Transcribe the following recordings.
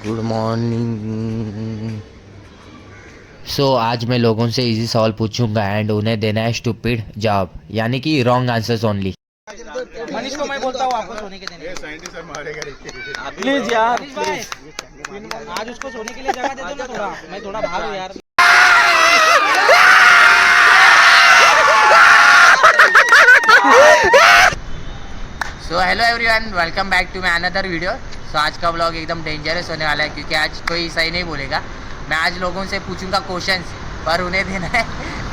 Good morning. So आज मैं लोगों से इजी सवाल पूछूंगा एंड उन्हें देना है स्टूपिड जवाब, यानी कि रॉन्ग आंसर्स ओनली। मनीष को मैं बोलता हूँ आपको सोने के देने। प्लीज यार, आज उसको सोने के लिए जगह दे दो ना थोड़ा, मैं थोड़ा बाहर हूँ यार। So hello everyone, welcome back to my another video. So आज का व्लॉग एकदम डेंजरस होने वाला है क्योंकि आज कोई सही नहीं बोलेगा। मैं आज लोगों से पूछूंगा क्वेश्चंस पर उन्हें देना है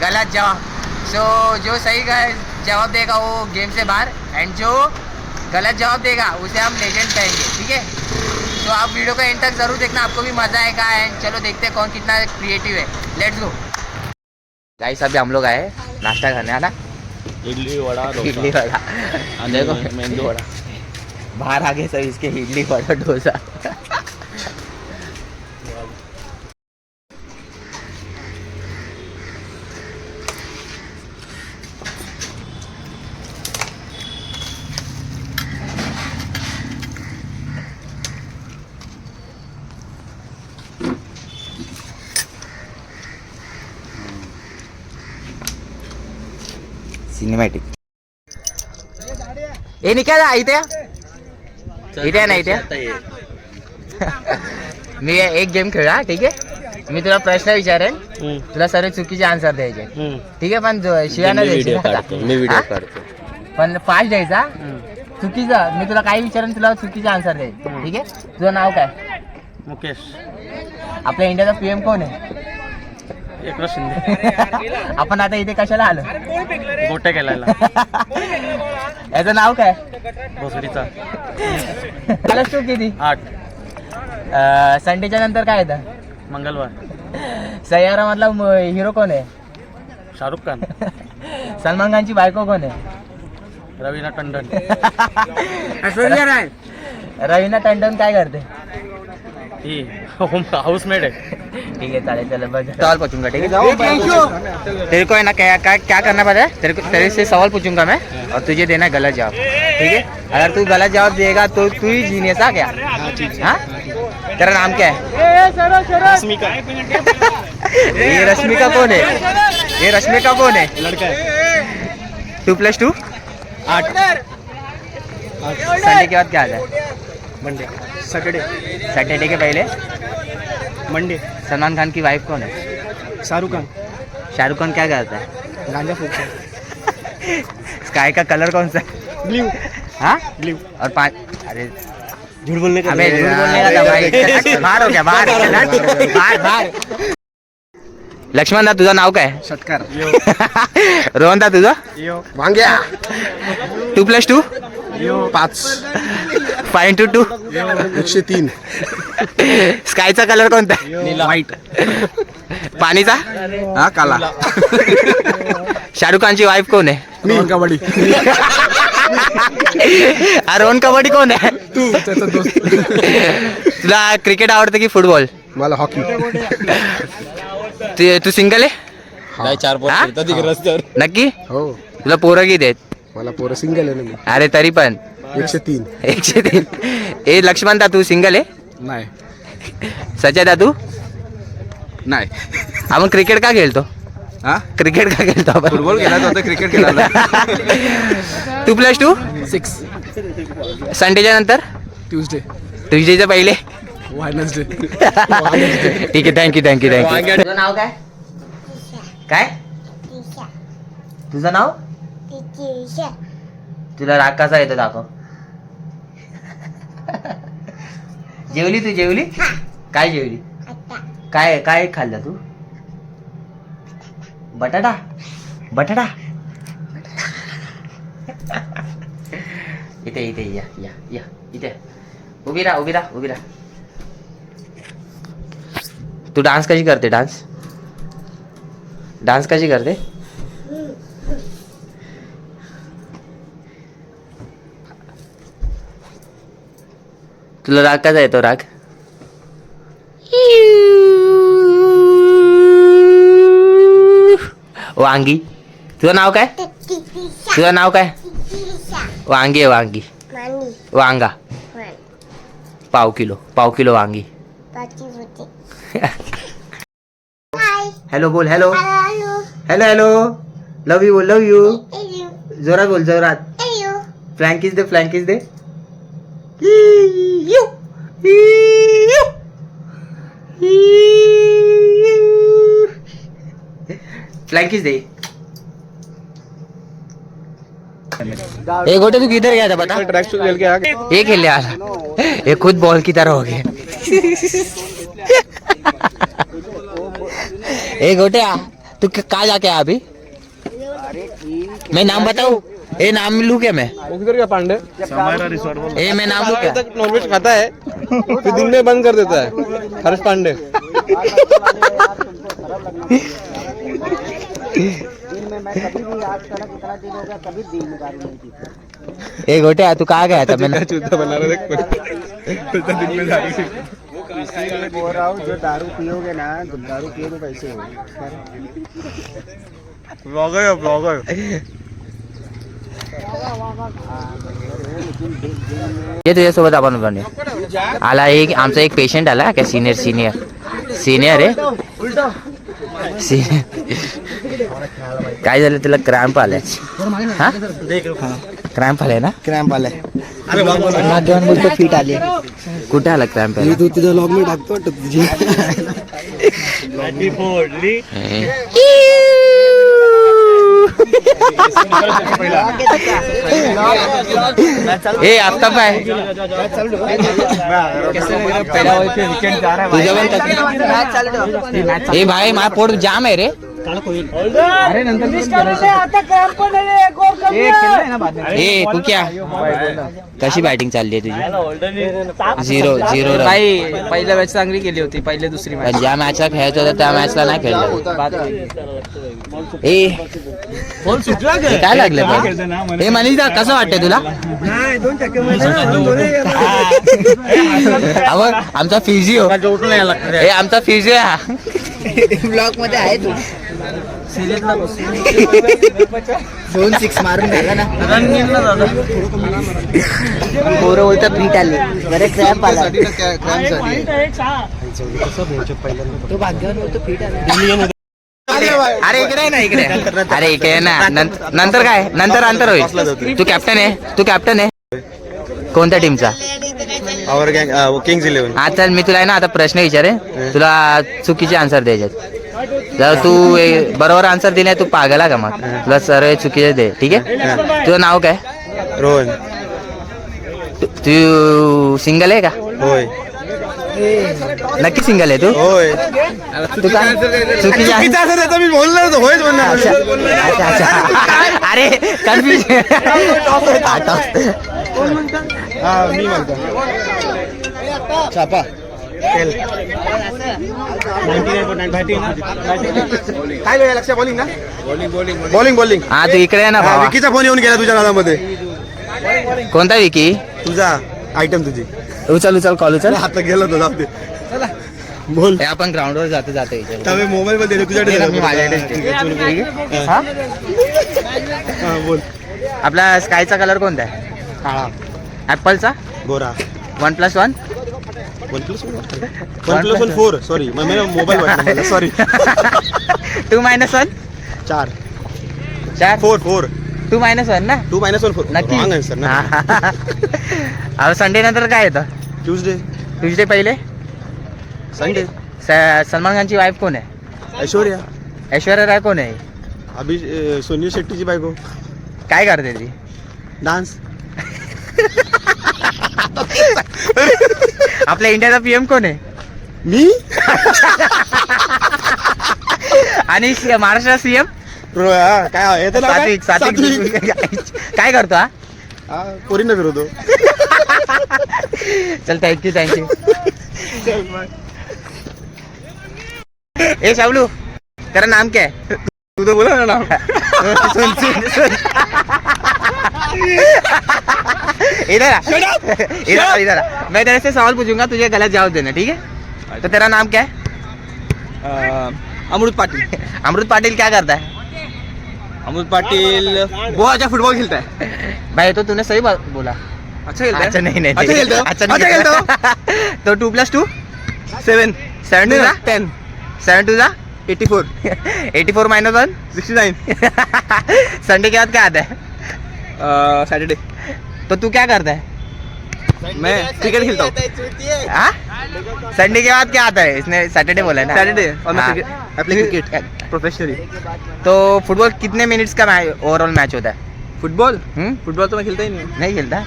गलत जवाब। सो जो सही जवाब देगा वो गेम से बाहर एंड जो गलत जवाब देगा उसे हम लेजेंड कहेंगे, ठीक है। तो आप वीडियो का एंड तक ज़रूर देखना, आपको भी मज़ा आएगा। एंड चलो देखते हैं कौन कितना क्रिएटिव है। लेट्स गो गाइस, अभी हम लोग आए नाश्ता करने, आना इडली वड़ा इडली वड़ा देखो, मेंदू वड़ा बाहर आगे सब इसके इडली वड़ा डोसा। सिनेमॅटिक ए निघा इथे इथे ना इथे मी एक गेम खेळा, ठीक आहे। मी तुला प्रश्न विचारेन, तुला सर्व चुकीचे आन्सर द्यायचे, ठीक आहे। पण शिवाय नाही द्यायची, मी व्हिडिओ काढतो पण फास्ट द्यायचा। चुकीचं मी तुला काही विचारेन, तुला चुकीचे आन्सर द्यायचे, ठीक आहे। तुझं नाव काय? मुकेश आपल्या इंडियाचा पीएम कोण आहे? एकनाथ शिंदे। आपण आता इथे कशाला आलो? गोट्या केलायला। याचं नाव काय? भोसडीचा। आलास तू किती? 8 संडेच्या नंतर काय येतं? मंगळवार। सय्यारा मधला हिरो कोण आहे? शाहरुख खान। सलमान खानची बायको कोण आहे? रवीना टंडन। रवीना टंडन काय करते? ही हाउसमेड है। ठीक है, चालेल चलो बस सवाल पूछूंगा, ठीक है। तेरे को है ना क्या करना पड़ता है, तेरे से सवाल पूछूंगा मैं और तुझे देना गलत जवाब, ठीक है। अगर तू गलत जवाब देगा तो तू ही जीनियस आ क्या? हाँ, तेरा नाम क्या है? रश्मिका। ये रश्मिका कौन है? ये रश्मिका कौन है? लड़का है। 2+2 8। संडे के बाद क्या आता है? मंडे। सैटरडे। सैटरडे के पहले मंडे। सलमान खान की वाइफ कौन है? शाहरुख खान। शाहरुख खान क्या करता है? गांजा फूकता है। स्काई का कलर कौन सा है? ब्लू। हाँ, ब्लू। और 5 अरे झूठ बोलने का। अबे झूठ बोलने का था भाई। बाहर हो गया, बाहर बाहर। लक्ष्मण दा तुझं नाव काय? षटकार। रोहन दा तुझं? वांग्या। 2+2 5। 5 2 103। स्कायचा कलर कोणता? व्हाईट। पाणीचा? हा, काला। शाहरुख खानची वाईफ कोण आहे? रोहन कबड्डी। रोहन कबड्डी कोण आहे? तू त्याचा दोस्त। तुला क्रिकेट आवडतं की फुटबॉल? मला हॉकी। तू सिंगल आहे? नाही, 4 हा? रस्त्यावर। नक्की? हो, तुला पोरं किती आहेत? मला पोरं सिंगल आहे ना मी। अरे तरी पण 103। 103। ए लक्ष्मण दा तू सिंगल आहे? नाही। सच्या दा तू? नाही। आपण क्रिकेट का खेळतो? हा, क्रिकेट का खेळतो आपण? फुटबॉल खेळायला होतं, क्रिकेट खेळायला। 2+2 6। संडेच्या नंतर? ट्यूजडे। ट्युजडेच्या पहिले? वेडनेसडे। ठीक आहे, थँक्यू तुझं नाव काय? काय तुझं नाव? तुला राग कसा येतो दाखव. जेवली तू? जेवली काय? जेवली काय? काय खाल्लं तू? बटाटा बटाटा. इथे इथे या या या इथे उभी राहा. तू डान्स कशी करते? डान्स कशी करते? तुला राग कसा येतो? राग वांगी. तुझं नाव काय? वांगी आहे, वांगा. पाव किलो वांगी. हॅलो बोल hello hello hello love you love you जोरात बोल जोरात फ्लँकीज दे फ्लँकीज दे फ्लँकीज दे एक गोटे तू किधर गया था बता ट्रैक शूज खेल के आ गए ये खेल यार ये खुद बॉल की तरह हो गए एक गोटे तू कहाँ जाके आया अभी मैं नाम बताऊँ ये नाम लूँ क्या मैं वो किधर गया पांडे ये मैं नाम लूँ क्या तक नॉनवेज खाता है फिर दिन में बंद कर देता है हर्ष पांडे एक गोटे तू कहाँ गया था मैंने चूता बना रहा देख दिन में बोल रहा हूँ जो दारू पियोगे ना दारू पिए तो पैसे हो ब्लॉगर ये तुझ्यासोबत आपण बनवूया आला एक आमचा एक पेशंट आला काय सिनियर आहे काय झालं त्याला क्रॅम्प आलाय हा क्रॅम्प आलाय ना क्रॅम्प आलाय जेवण बोलतो फिट आली कुठे आला क्रॅम्प आला तू तुझ्या लॉग मी टाकतो वाटत तुझी ए आता काय ए भाई माझा पोट जाम आहे रे अरे नंतर ए कुक्या कशी बॅटिंग चालली आहे तुझी 0-0 भाई पहिल्या मॅच चांगली केली होती पहिल्या दुसरी मॅच पण ज्या मॅचला खेळायचं होतं त्या मॅचला नाही खेळलं ए हे काय लागलं पण हे मनीषा कसं वाटतंय तुला अहो आमचा फिजिओ हे आमचा फिजिओ हा ब्लॉक मध्ये आहे तू दोन 6 मारून झाला ना पोरं बोलतं फिट आली बरे क्रॅम्प आला तो भाग्यवान बोलतो फिट आला अरे इकडे आहे ना इकडे अरे इकडे आहे ना नंतर काय नंतर अंतर होईल तू कॅप्टन आहे कोणत्या टीमचा और किंग्स 11 हा चल मी तुला आहे ना आता प्रश्न विचारे तुला चुकीचे आन्सर द्यायचे जर तू बरोबर आन्सर दिले तू पागला का मग तुला सर्व चुकीचे दे ठीक आहे तुझं नाव काय रोहन तू सिंगल आहे का होय नक्की सिंगल आहे तू होय तू का चुकीचे answer- मी बोलणार होतो होयच म्हणणार अच्छा अच्छा अरे कन्फ्युजन हा मी म्हणतो छापा काय वेळ लक्ष बॉलिंग ना बॉलिंग हा तू इकडे आहे ना भावा विकीचा फोन येऊन गेला तुझ्या नादामध्ये कोणता विकी तुझा आयटम तुझी उचल कॉल उचल आता गेला तो जाऊ दे बोल हे आपण ग्राउंड वर जातो त्यामुळे मोबाईल मध्ये मी तुझ्याकडे हा? हा, बोल आपला स्कायचा कलर कोणता आहे काळा ऍपलचा गोरा 1+1 1+1 4 सॉरी मैं मोबाईल सॉरी 2-1 4 4 4 2-1 ना 2-1 4 नक्की रॉंग आन्सर ना अहो संडे नंतर काय येतं ट्यूजडे पहिले संडे सलमान खानची वाईफ कोण आहे ऐश्वर्या ऐश्वर्या राय कोण आहे अभी सुनील शेट्टीची बायको काय करते ती डान्स आपल्या इंडियाचा पीएम कोण आहे मी आणि महाराष्ट्र सीएम काय येते ना काय? सात्विक काय करतो हा पोरींना फिरवतो चल थँक्यू ए शावलू तेरा नाम क्या है तू तो बोला ना नाम इधर आ मैं तेरे से सवाल पूछूंगा तुझे गलत जवाब देना ठीक है तो तेरा नाम क्या है अमृत पाटिल अमृत पाटिल क्या करता है अमृत पाटिल बहुत अच्छा फुटबॉल खेलता है भाई तो तूने सही बोला अच्छा खेलता है अच्छा नहीं अच्छा खेलता है अच्छा नहीं अच्छा खेलता तो 2+2 7 7 टू 10 7 टू 84 84 माइनस 1 69 संडे के बाद क्या आता है? सैटरडे तो तू क्या करता है? मैं क्रिकेट खेलता हूँ हाँ? संडे के बाद क्या आता है? इसने सैटरडे बोला है ना? सैटरडे और मैं हाँ। Play cricket professionally. तो फुटबॉल कितने मिनट्स का ओवरऑल मैच होता है? फुटबॉल फुटबॉल तो मैं खेलता ही नहीं हूँ। नहीं खेलता?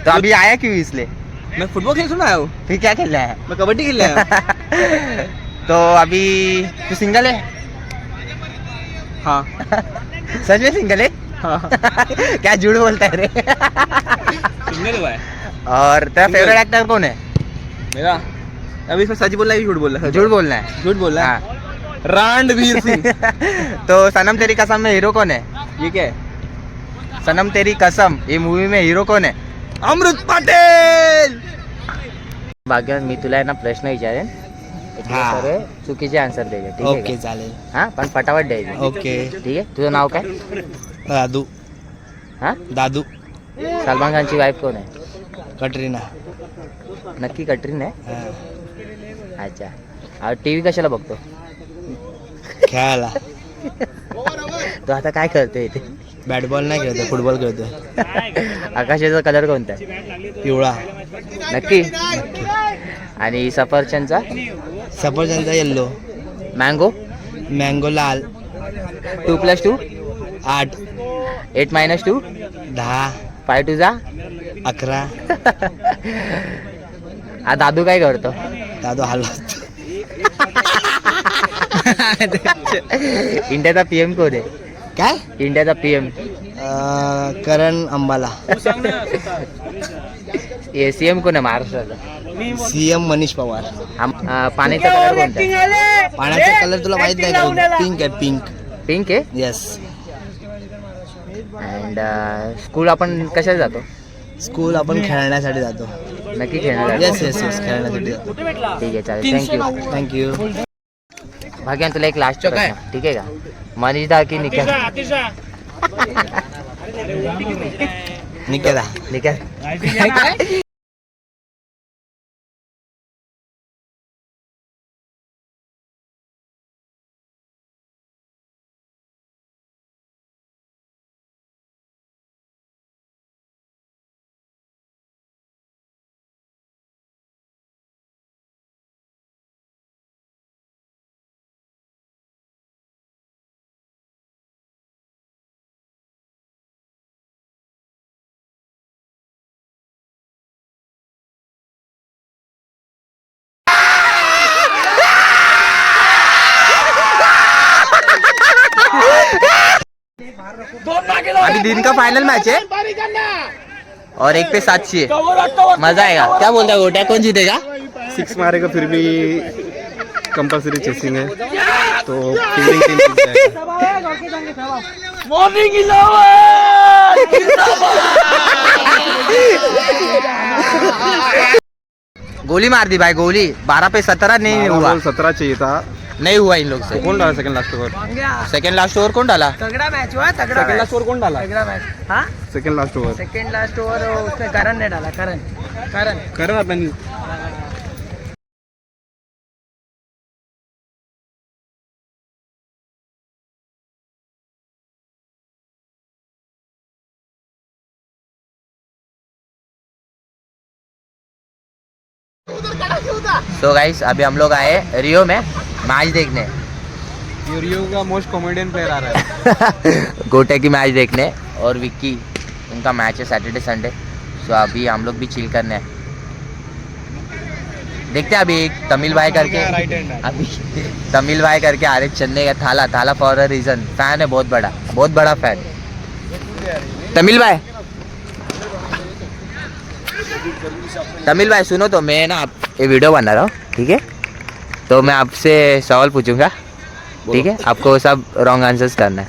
तो अभी आया क्यों इसलिए? मैं फुटबॉल खेल सुना आया हूँ। फिर क्या खेल रहा है? मैं कबड्डी खेल रहा हूँ। तो अभी तू सिंगल है? हाँ सच में सिंगल है? हाँ क्या झूठ बोलता है रे? सिंगल हुआ है और तेरा फेवरेट एक्टर कौन है? मेरा। अभी इसमें सच बोल रहा है कि झूठ बोल रहा है? झूठ बोलना है। झूठ बोल रहा है। हाँ। रणवीर सिंह। तो सनम तेरी कसम में हीरो कौन है? ये क्या है? सनम तेरी कसम ये मूवी में हीरो कोण आहे? अमृत पाटील। भाग्य मी तुला आहे ना प्रश्न विचारेन हा. सर चुकीचे आन्सर द्यायचे ठीक आहे ओके का? चालेल. हा पण फटाफट द्यायचे ओके. ठीक आहे. तुझं नाव काय? दादू. हा दादू. सलमान खानची वाईफ कोण आहे? कटरीना. नक्की कटरीन आहे? हा. अच्छा. टीव्ही कशाला बघतो? खेळायला. तो आता काय करतोय इथे? बॅट बॉल नाही खेळतोय, फुटबॉल खेळतोय. आकाशाचा कलर कोणता आहे? पिवळा. नक्की? आणि सफरचंदचा? सफरचंदचा येल्लो. मँगो? मँगो लाल. 2+2? 8. 8 - 2? 10. 5 2 11. हा दादू काय करतो? दादू हलवत. इंडियाचा पीएम कोण आहे? काय? इंडियाचा पीएम करण अंबाला. सीएम कोण आहे महाराष्ट्राचा? सीएम मनीष पवार. पाण्याचा कलर कोणता आहे? पाण्याचा कलर तुला माहित नाही का? पिंक आहे, पिंक. पिंक आहे. येस. अँड स्कूल आपण कशाला जातो? स्कूल आपण खेळण्यासाठी जातो. नक्की खेळणार येस येस येस खेळण्यासाठी जातो. ठीक आहे चालेल थँक्यू. थँक्यू. भाग्यान तुला एक लास्ट प्रश्न ठीक आहे का? मनीषदा की निखिल? निकेता. निखिल. अभी दिन का फाइनल मैच है और 1 पे 7 है. मजा आएगा. क्या बोलता है गोट्या कौन जीतेगा? 6 मारेगा फिर भी कंपलसरी चेसिंग है तो फील्डिंग टीम जीत जाएगा। गोली मार दी भाई गोली. 12 पे 17 नहीं हुआ. 17 चाहिए था। नहीं हुआ इन लोग से. कौन डाला second last over? Second last over कौन डाला? तगड़ा मैच हुआ तगड़ा सेकंड लास्ट ओवर कौन डाला? तगड़ा मैच. हाँ second last over second last over उसने करण ने डाला. करण करण करण अपन तो गाइस अभी हम लोग आए रियो में मैच देखने. रियो का मोस्ट कॉमेडियन प्लेयर आ रहा है। गोटे की मैच देखने और विक्की उनका मैच है सैटरडे संडे. सो अभी हम लोग भी चिल करने हैं. देखते हैं अभी एक तमिल भाई करके अभी तमिल भाई करके आ रहे चेन्नई का थाला थाला फॉर अ रीजन. फैन है बहुत बड़ा फैन. तमिल भाई सुनो तो मैं ना ये वीडियो बना रहा हूँ ठीक है. तो मैं आपसे सवाल पूछूंगा ठीक है. आपको सब रॉन्ग आंसर्स करना है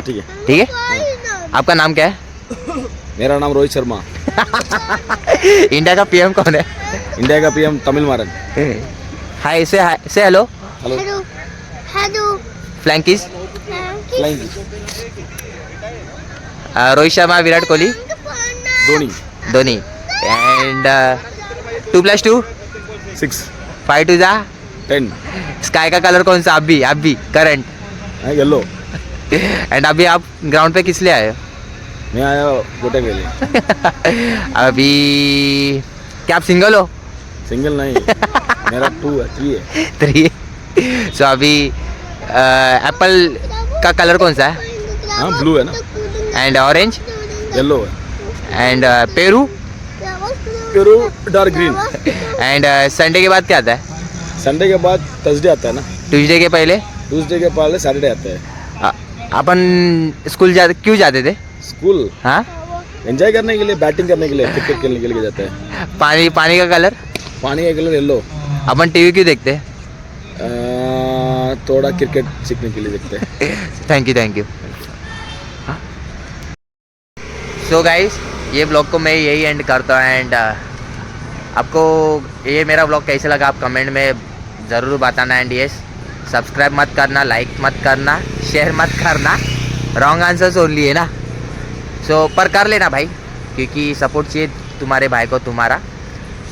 ठीक है। ठीक है. आपका नाम क्या है? मेरा नाम रोहित शर्मा। इंडिया का पीएम कौन है? इंडिया का पीएम तमिल मारन। हाय से हेलो. हेलो फ्लैंकिस. Flying Rohit Sharma Virat Kohli Dhoni Dhoni. And 2+2 6 5 two जा 10 स्काई का कलर कौन सा अभी करंट येलो एंड अभी आप ग्राउंड पे किस लिए आए हो मैं आया गोटे के लिए अभी क्या आप सिंगल हो सिंगल नहीं मेरा 2 है 3 है 3 सो अभी एप्पल का कलर कौन सा है हाँ ब्लू है ना एंड ऑरेंज येलो है एंड पेरू पेरू डार्क ग्रीन एंड संडे के बाद क्या आता है संडे के बाद थर्सडे आता है ना ट्यूसडे के पहले ट्यूसडे के पहले सैटरडे आता है अपन स्कूल क्यों जाते थे स्कूल हाँ एंजॉय करने के लिए बैटिंग करने के लिए क्रिकेट खेलने के लिए जाते हैं पानी का कलर पानी का कलर येलो अपन टीवी क्यों देखते हैं थोड़ा क्रिकेट सीखने के लिए देखते हैं थैंक यू सो गाइस ये ब्लॉग को मैं यही एंड करता हूँ एंड आपको ये मेरा ब्लॉग कैसे लगा आप कमेंट में ज़रूर बताना एंड यस सब्सक्राइब मत करना लाइक मत करना शेयर मत करना रॉन्ग आंसर्स ओनली है ना सो पर कर लेना भाई क्योंकि सपोर्ट चाहिए तुम्हारे भाई को तुम्हारा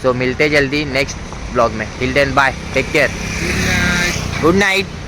सो मिलते जल्दी नेक्स्ट ब्लॉग में till then bye take care good Knight